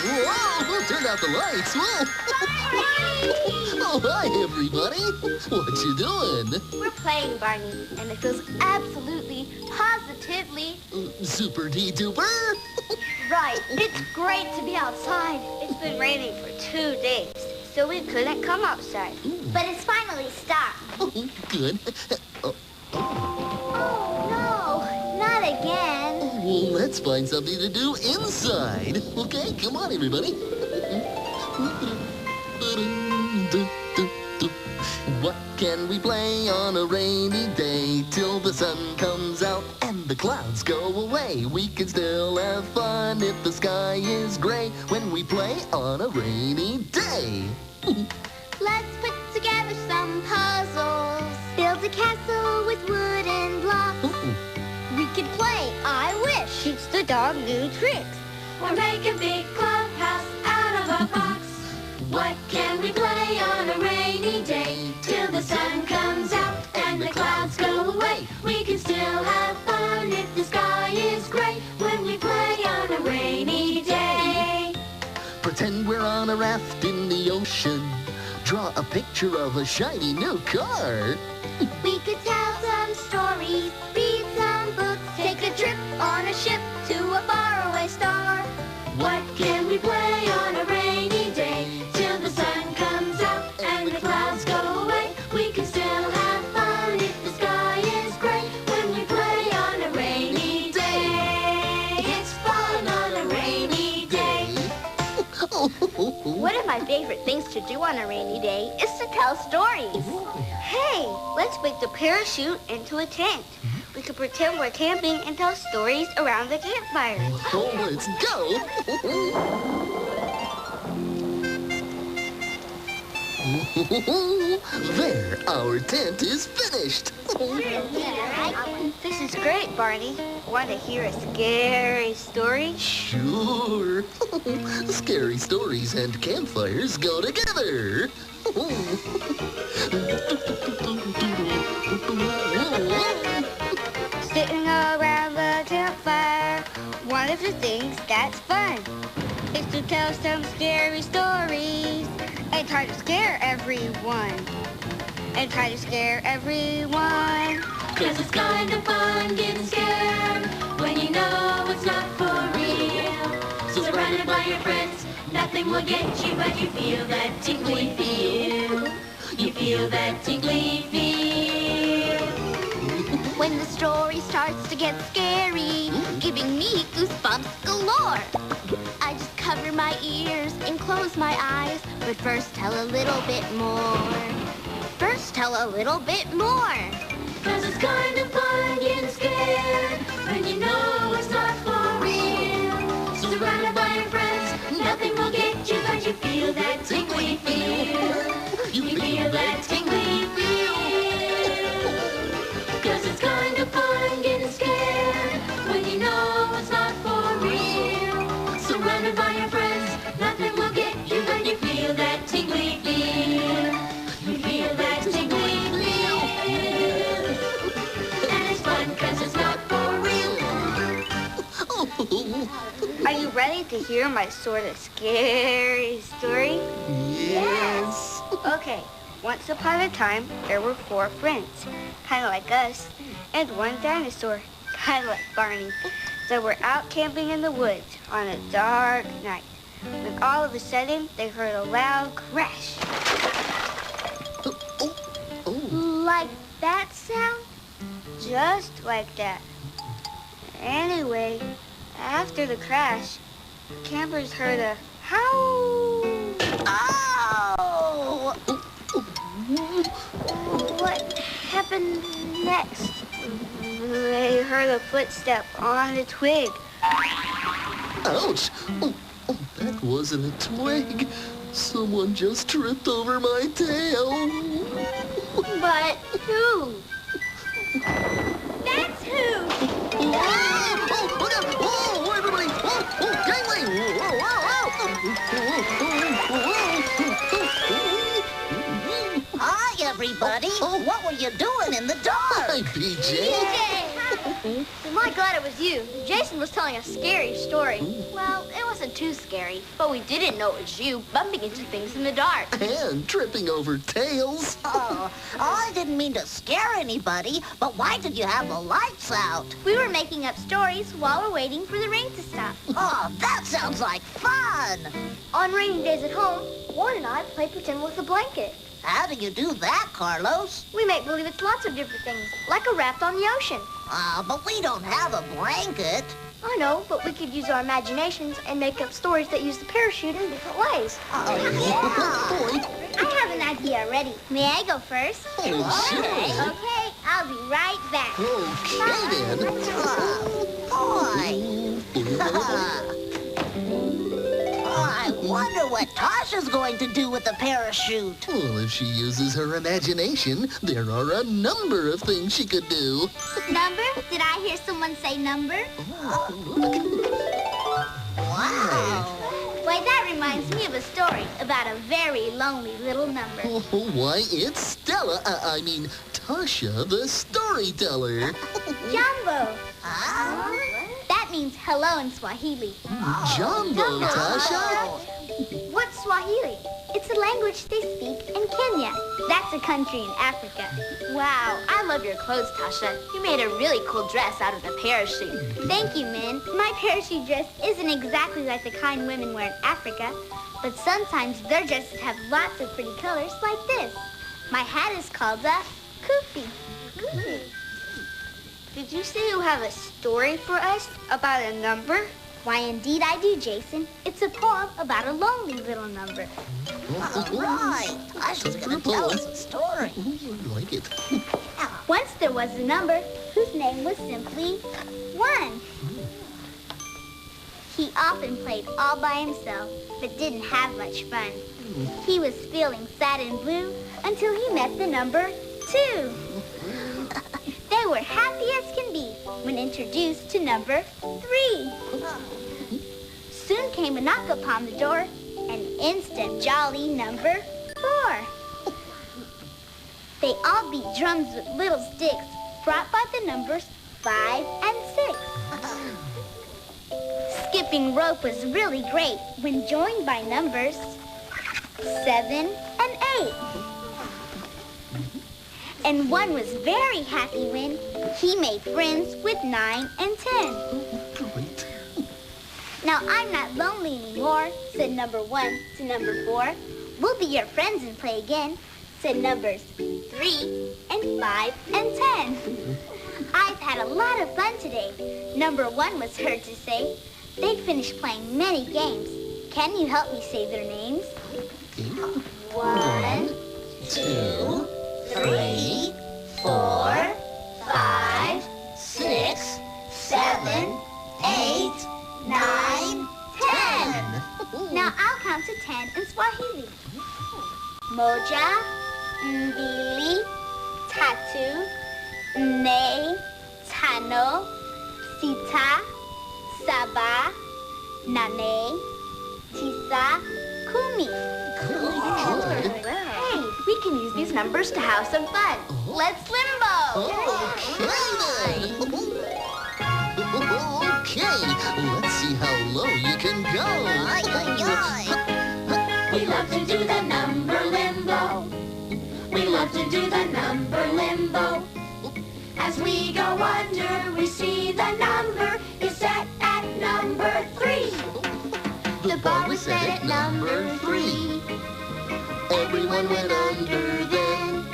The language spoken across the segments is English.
Whoa, turn out the lights. Whoa. Oh, hi, everybody. What you doing? We're playing, Barney, and it feels absolutely, positively... super-de-duper? Right. It's great to be outside. It's been raining for 2 days, so we couldn't come outside. But it's finally stopped. Oh, good. Oh, no, not again. Well, let's find something to do inside. Okay, come on, everybody. What can we play on a rainy day till the sun comes out and the clouds go away? We can still have fun if the sky is gray when we play on a rainy day. Let's put together some puzzles. Build a castle with wooden blocks. We could play I Wish. Teach the dog new tricks. Or make a big clubhouse out of a box. What can we play on a rainy day till the sun comes out and the clouds go away? We can still have fun if the sky is gray when we play on a rainy day. Pretend we're on a raft in the ocean. Draw a picture of a shiny new car. We could tell some stories, read some books, take a trip on a ship to a faraway star. What can we play on a rainy day till the sun comes out and the clouds go away? We can still have fun if the sky is gray when we play on a rainy day. It's fun on a rainy day. One of my favorite things to do on a rainy day is to tell stories. Hey, let's make the parachute into a tent. We could pretend we're camping and tell stories around the campfire. Oh, let's go! There, our tent is finished. This is great, Barney. Want to hear a scary story? Sure. Scary stories and campfires go together. Sitting around the campfire, one of the things that's fun is to tell some scary stories and try to scare everyone. Cause it's kind of fun getting scared when you know it's not for real. So surrounded by your friends, nothing will get you, but you feel that tingly feel. You feel that tingly feel. When the story starts to get scary, giving me goosebumps galore. I just cover my ears and close my eyes, but first tell a little bit more. Cause it's kind of fun getting scared when you know it's not for real. So surrounded by your friends, nothing will get you, but you feel that tingly feel. You feel that tingly feel. Cause it's kind of fun getting scared when you know it's not for real. Surrounded by your friends, nothing will get you, but you feel that tingly feel. You feel that tingly feel. And it's fun cause it's not for real. Are you ready to hear my sort of scary story? Yes. Okay, once upon a time, there were 4 friends, kind of like us, and one dinosaur, kind of like Barney, that were out camping in the woods on a dark night, when all of a sudden, they heard a loud crash. Like that sound? Just like that. Anyway, after the crash, campers heard a howl. Ow! What happened next? They heard a footstep on a twig. Ouch! Oh, that wasn't a twig. Someone just tripped over my tail. But who? That's who! Whoa, everybody! Whoa, Gangway! Hi, everybody. What were you doing in the dark? Hi, PJ. I'm glad it was you. Jason was telling a scary story. Well, it was wasn't too scary, but we didn't know it was you bumping into things in the dark. And tripping over tails. Oh, I didn't mean to scare anybody, but why did you have the lights out? We were making up stories while we're waiting for the rain to stop. Oh, that sounds like fun. On rainy days at home, Warren and I play pretend with a blanket. How do you do that, Carlos? We make believe it's lots of different things, like a raft on the ocean. But we don't have a blanket. I know, but we could use our imaginations and make up stories that use the parachute in different ways. Oh, yeah. I have an idea already. May I go first? Oh, sure. Okay, I'll be right back. Okay, then. I wonder what Tasha's going to do with the parachute. Well, if she uses her imagination, there are a number of things she could do. Number? Did I hear someone say number? Wow. Why, that reminds me of a story about a very lonely little number. Oh, why, it's Stella. I mean, Tasha, the storyteller. Jumbo. Huh? That means hello in Swahili. Jumbo, Tasha. What's Swahili? It's a language they speak in Kenya. That's a country in Africa. Wow, I love your clothes, Tasha. You made a really cool dress out of the parachute. Thank you, Min. My parachute dress isn't exactly like the kind women wear in Africa, but sometimes their dresses have lots of pretty colors like this. My hat is called a kufi. Did you say you have a story for us about a number? Why, indeed I do, Jason. It's a poem about a lonely little number. All right. Tasha's going to tell us a story. I like it. Once there was a number whose name was simply 1. He often played all by himself, but didn't have much fun. He was feeling sad and blue until he met the number 2. They were happy as can be when introduced to number 3. Soon came a knock upon the door, and in stepped jolly number 4. They all beat drums with little sticks brought by the numbers 5 and 6. Skipping rope was really great when joined by numbers 7 and 8. And 1 was very happy when he made friends with 9 and 10. Now I'm not lonely anymore, said number 1 to number 4. We'll be your friends and play again, said numbers 3 and 5 and 10. I've had a lot of fun today, number 1 was heard to say. They'd finished playing many games. Can you help me say their names? 1, 2, 3, 4, 5, 6, 7, 8, 9, 10. Now I'll count to 10 in Swahili. Moja, mbili, tatu, nne, tano, sita, saba, nane, tisa, kumi. Hey, we can use these numbers to have some fun. Let's limbo. Okay, let's see how low you can go. We love to do the number limbo. We love to do the number limbo. As we go under, we see the number is set at number 3. The bar was set at number 3. Everyone went under then.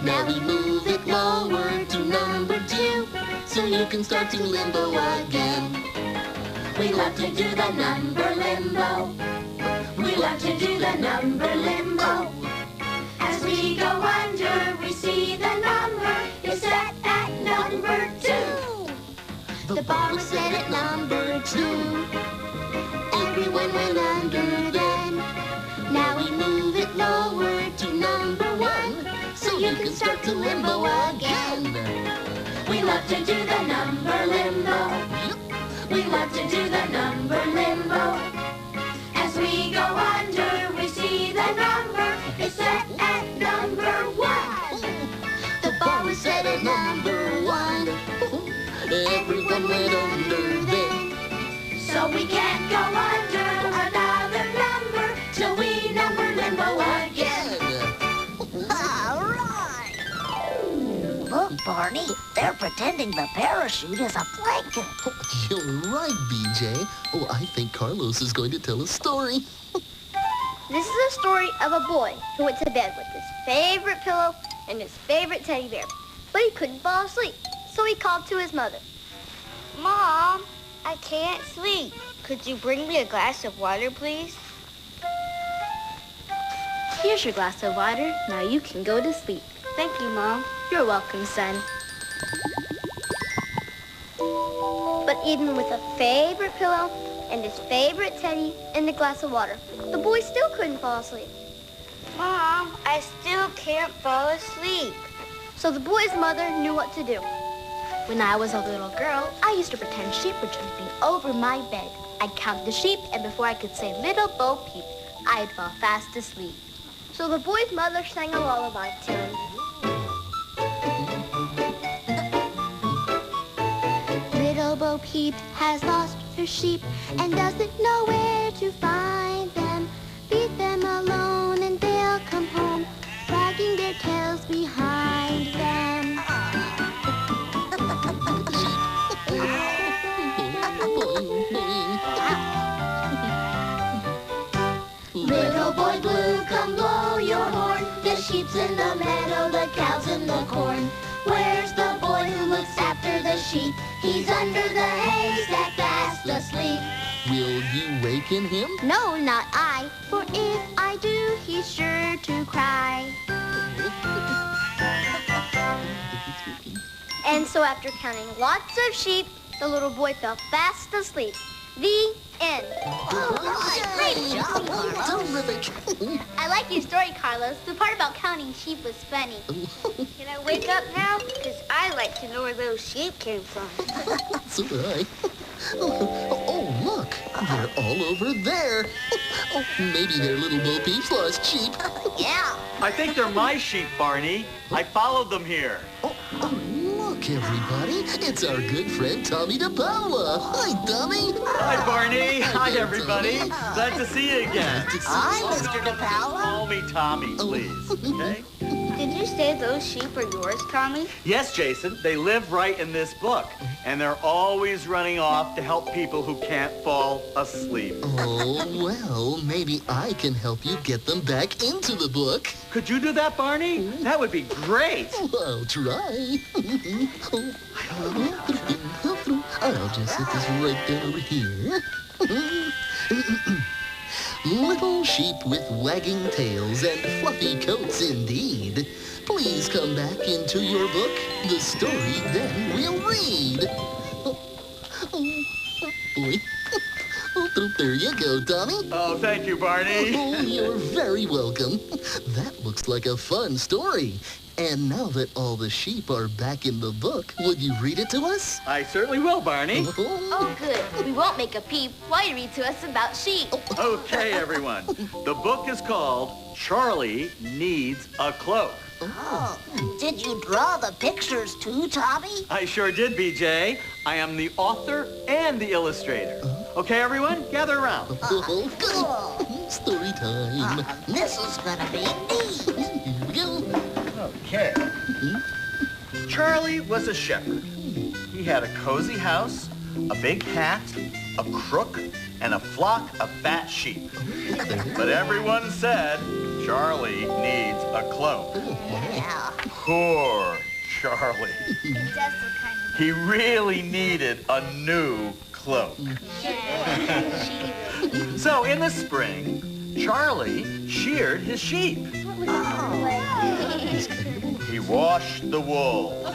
Now we move it lower to number 2, so you can start to limbo again. We love to do the number limbo. We love to do the number limbo. As we go under, we see the number is set at number 2. The bar was set at number 2. Everyone went under then. Now we move it lower to number 1, so you can start to limbo again. We love to do the number limbo. We love to do the number limbo. As we go under, we see the number is set at number 1. The bar was set at number 1. Everyone went under then. So we can't go under Barney. They're pretending the parachute is a blanket. You're right, BJ. Oh, I think Carlos is going to tell a story. This is a story of a boy who went to bed with his favorite pillow and his favorite teddy bear, but he couldn't fall asleep, so he called to his mother. Mom, I can't sleep. Could you bring me a glass of water, please? Here's your glass of water. Now you can go to sleep. Thank you, Mom. You're welcome, son. But even with a favorite pillow and his favorite teddy and a glass of water, the boy still couldn't fall asleep. Mom, I still can't fall asleep. So the boy's mother knew what to do. When I was a little girl, I used to pretend sheep were jumping over my bed. I'd count the sheep, and before I could say Little Bo Peep, I'd fall fast asleep. So the boy's mother sang a lullaby to him. Little Bo Peep has lost her sheep and doesn't know where to find them. Leave them alone and they'll come home, wagging their tails behind them. Little boy blue, come blow your horn. The sheep's in the meadow, the cow's in the corn. Where's the boy who looks after the sheep? He's under the haystack fast asleep. Will you waken him? No, not I, for if I do, he's sure to cry. And so after counting lots of sheep, the little boy fell fast asleep. The end. Great job, Carlos. Terrific. I like your story, Carlos. The part about counting sheep was funny. Can I wake up now? Because I like to know where those sheep came from. So do I. Oh, look. They're all over there. Oh, maybe they're Little Bo Peep's lost sheep. Yeah. I think they're my sheep, Barney. I followed them here. Oh, look, everybody. It's our good friend Tommy DePaula. Hi, Tommy. Hi, Barney. Hi, everybody. Glad to see you again. Hi, Mr. DePaula. Call me Tommy, please, okay? Did you say those sheep are yours, Tommy? Yes, Jason, they live right in this book, and they're always running off to help people who can't fall asleep. Oh, well, maybe I can help you get them back into the book. Could you do that, Barney? That would be great. I'll try. I'll just set this right down over here. Little sheep with wagging tails and fluffy coats indeed. Please come back into your book. The story then we'll read. Oh boy. Oh, there you go, Tommy. Oh, thank you, Barney. Oh, you're very welcome. That looks like a fun story. And now that all the sheep are back in the book, would you read it to us? I certainly will, Barney. Oh, good. We won't make a peep while you read to us about sheep. Okay, everyone. The book is called Charlie Needs a Cloak. Oh, did you draw the pictures too, Tommy? I sure did, BJ. I am the author and the illustrator. Okay, everyone, gather around. Oh, good. Story time. This is gonna be neat. Here we go. Okay. Charlie was a shepherd. He had a cozy house, a big hat, a crook, and a flock of fat sheep. But everyone said, Charlie needs a cloak. Yeah. Poor Charlie. He really needed a new cloak. So in the spring, Charlie sheared his sheep. He washed the wool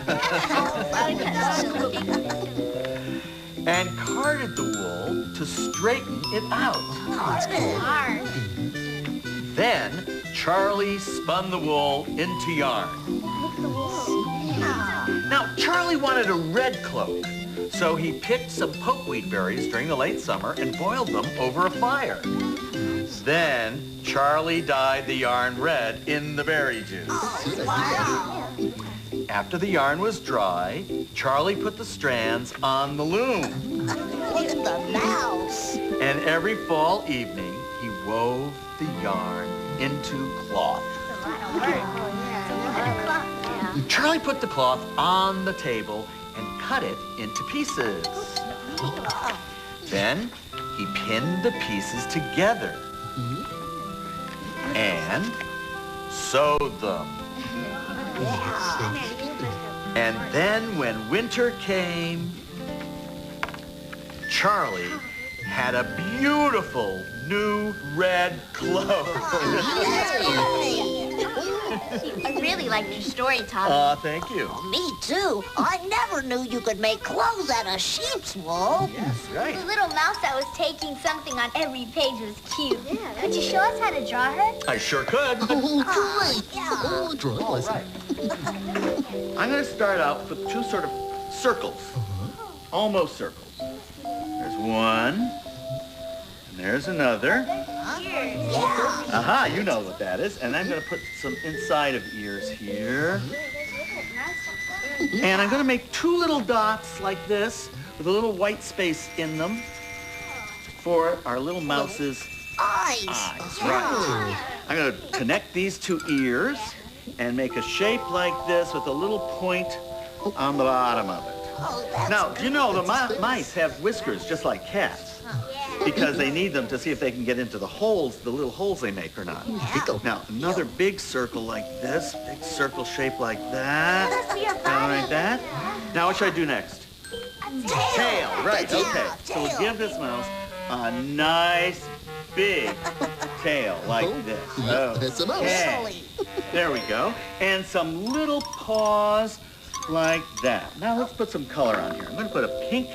and carded the wool to straighten it out. Then Charlie spun the wool into yarn. Now, Charlie wanted a red cloak, so he picked some pokeweed berries during the late summer and boiled them over a fire. Then Charlie dyed the yarn red in the berry juice. Wow. After the yarn was dry, Charlie put the strands on the loom. Look at the mouse. And every fall evening, he wove the yarn into cloth. Charlie put the cloth on the table and cut it into pieces. Then he pinned the pieces together and sewed them. And then when winter came, Charlie had a beautiful new red cloak. I really liked your story, Tommy. Thank you. Me too. I never knew you could make clothes out of sheep's wool. Yes, right. The little mouse that was taking something on every page was cute. Could you show us how to draw her? I sure could. Oh, great. Yeah. Oh, drawing lesson. Right. I'm going to start out with two sort of circles. Almost circles. There's one, and there's another. Aha, you know what that is. And I'm going to put some inside of ears here. And I'm going to make two little dots like this with a little white space in them for our little mouse's Eyes. Right. I'm going to connect these two ears and make a shape like this with a little point on the bottom of it. Oh, that's Now, do you know the mice have whiskers just like cats because they need them to see if they can get into the holes, the little holes they make or not. Now, another big circle like this, big circle shape like that, kind of like that. Now, what should I do next? Tail, right, okay. So we'll give this mouse a nice big tail like this. That's a mouse. Okay. There we go. And some little paws like that. Now let's put some color on here. I'm going to put a pink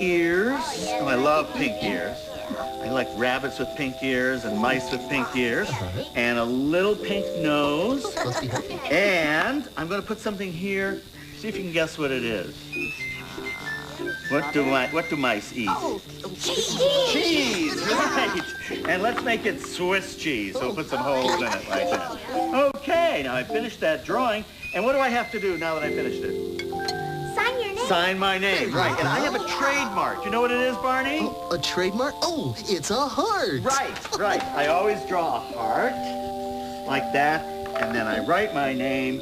ears. Oh, I love pink ears. I like rabbits with pink ears and mice with pink ears. And a little pink nose. Must be happy. And I'm going to put something here. See if you can guess what it is. What do mice eat? Oh, cheese. Cheese, right. And let's make it Swiss cheese. So we'll put some holes in it like that. Okay, now I finished that drawing. And what do I have to do now that I finished it? Sign your name. Sign my name, right. And I have a trademark. You know what it is, Barney? Oh, a trademark? Oh, it's a heart. Right. I always draw a heart like that. And then I write my name,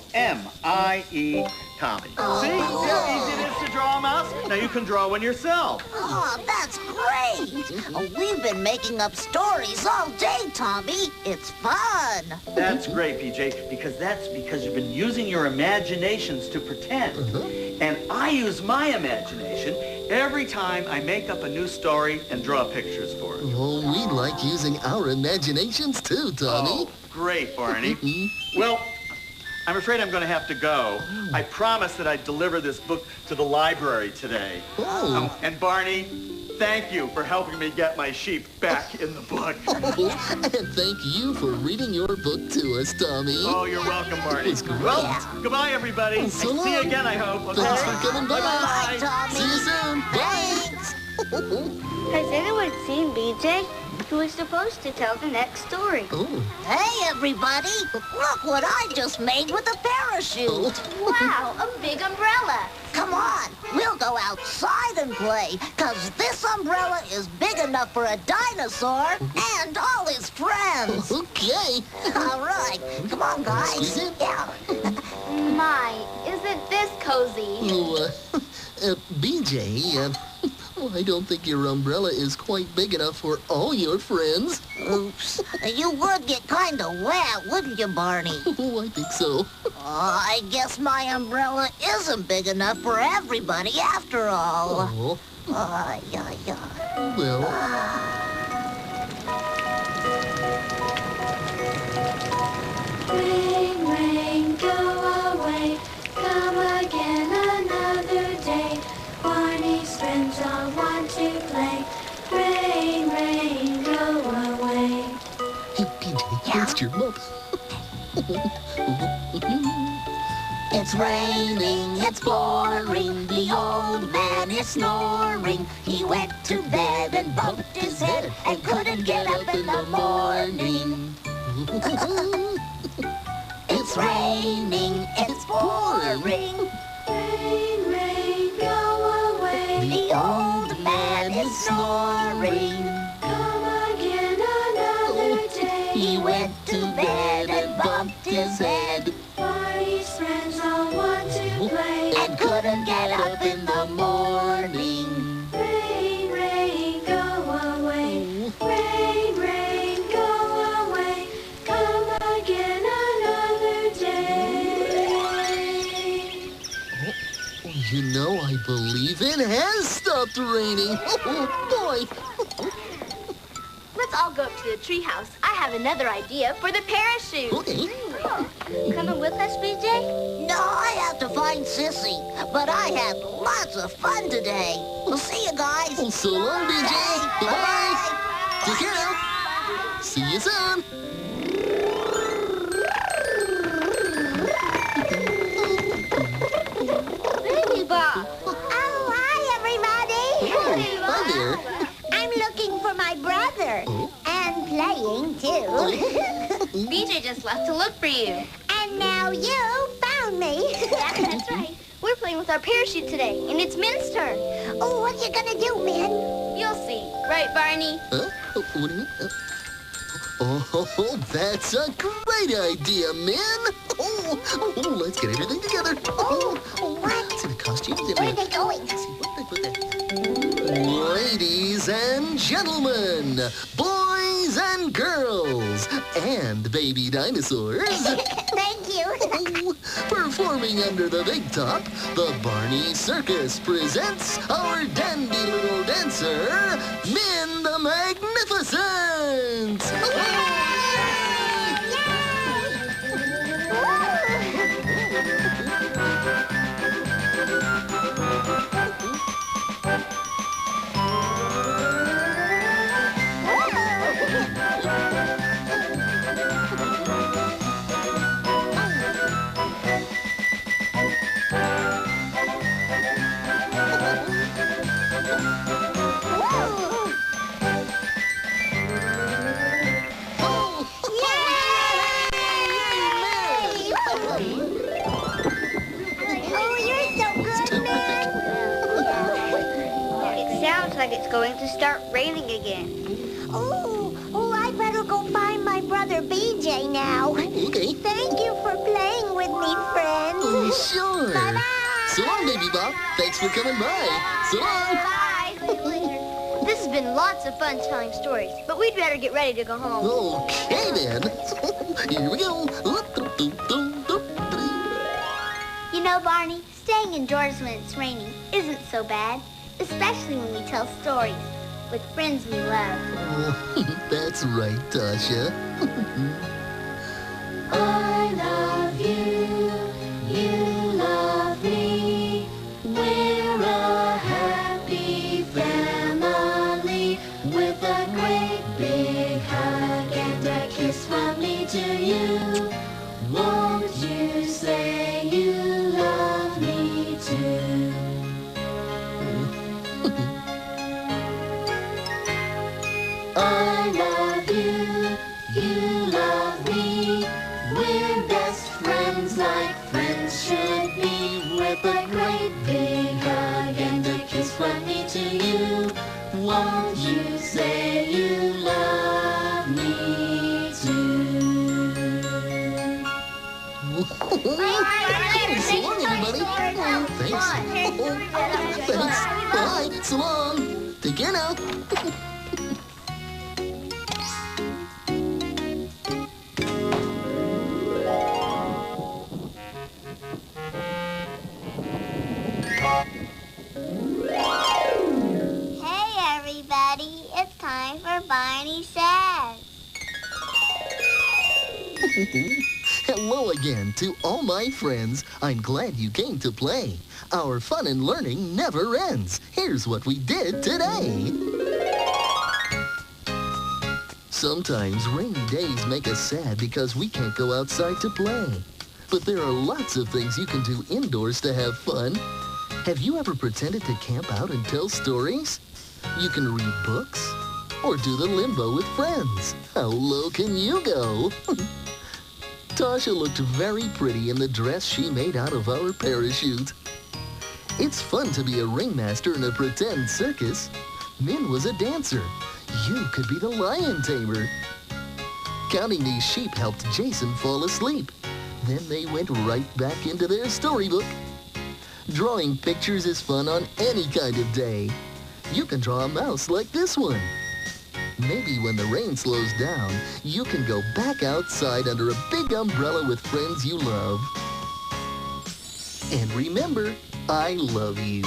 T-O-M-I-E, Tommy. See how easy it is to draw a mouse? Now you can draw one yourself. Oh, that's great. We've been making up stories all day, Tommy. It's fun. That's great, PJ, because you've been using your imaginations to pretend. And I use my imagination every time I make up a new story and draw pictures for it. Oh, we like using our imaginations too, Tommy. Oh, great, Barney. Well, I'm afraid I'm going to have to go. I promised that I'd deliver this book to the library today. Oh. And Barney, thank you for helping me get my sheep back in the book. And thank you for reading your book to us, Tommy. Oh, you're welcome, Barney. It's great. Well, goodbye, everybody. So See you long. again, I hope. Okay? Thanks for coming by. Bye, Tommy. See you soon. Bye. Thanks. Has anyone seen BJ? He was supposed to tell the next story. Oh. Hey, everybody. Look what I just made with a parachute. Wow, a big umbrella. Come on. We'll go outside and play, because this umbrella is big enough for a dinosaur and all his friends. Okay. All right. Come on, guys. Squeeze in. Yeah. My, isn't this cozy? Oh, BJ, I don't think your umbrella is quite big enough for all your friends. Oops. You would get kind of wet, wouldn't you, Barney? Oh, I think so. I guess my umbrella isn't big enough for everybody after all. Oh, Yeah. well, Rain, rain, go away. Come again another day. Barney's friends all want to play. Rain, rain, go away. hey, BJ, where's your mother? It's raining, it's pouring, the old man is snoring. He went to bed and bumped his head and couldn't get up in the morning. It's raining, it's pouring, Rain, rain, go away. the old man is snoring. Come again another day. He went to bed and bumped his head couldn't get up in the morning. Rain, rain, go away. Rain, rain, go away. Come again another day. You know, I believe it has stopped raining. Oh, boy. Let's all go up to the treehouse. I have another idea for the parachute. Okay. Coming with us, BJ? No, I have to find Sissy, but I had lots of fun today. We'll see you guys. So long, BJ. Bye-bye. Take care now. See you soon. Baby Bob. Oh, hi, everybody. Hi there. I'm looking for my brother. Oh. And playing, too. BJ just left to look for you. And now you found me. Yeah, that's right. We're playing with our parachute today, and it's Min's turn. Oh, what are you gonna do, Min? You'll see. Right, Barney? Huh? Oh, what do you mean? Oh, that's a great idea, Min. Oh, let's get everything together. What? See the costumes in Where are there. they going? Let's see, where did I put that? Ladies and gentlemen, boys and girls, and baby dinosaurs, Thank you. performing under the big top, the Barney Circus presents our dandy little dancer, Min the Magnificent! Like it's going to start raining again. Oh, I better go find my brother BJ now. Okay. Thank you for playing with me, friends. Sure. Bye-bye. So long, baby Bob. Thanks for coming by. So long. Bye. See you later. This has been lots of fun telling stories, but we'd better get ready to go home. Okay, then. Here we go. You know, Barney, staying indoors when it's raining isn't so bad, especially when we tell stories with friends we love. Oh, that's right, Tasha. I love you, you love me. We're a happy family with a great big hug and a kiss from me to you. Won't you say you love me too? I love you, you love me. We're best friends like friends should be. With a great big hug and a kiss from me to you. Won't you say you love me too? So long, everybody. Thanks. Thanks. Bye. So long. Take care now. Hey, everybody. It's time for Barney Says. Hello again to all my friends. I'm glad you came to play. Our fun and learning never ends. Here's what we did today. Sometimes rainy days make us sad because we can't go outside to play. But there are lots of things you can do indoors to have fun. Have you ever pretended to camp out and tell stories? You can read books or do the limbo with friends. How low can you go? Tasha looked very pretty in the dress she made out of our parachute. It's fun to be a ringmaster in a pretend circus. Min was a dancer. You could be the lion tamer. Counting these sheep helped Jason fall asleep. Then they went right back into their storybook. Drawing pictures is fun on any kind of day. You can draw a mouse like this one. Maybe when the rain slows down, you can go back outside under a big umbrella with friends you love. And remember, I love you.